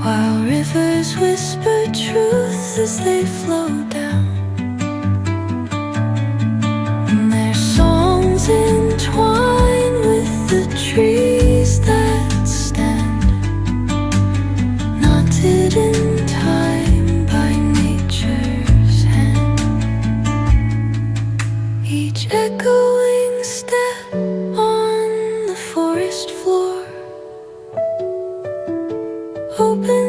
while rivers whisper truth as they flow down. And their songs entwine with the trees that stand, knotted in time by nature's hand. Each echoing step on the forest floor, open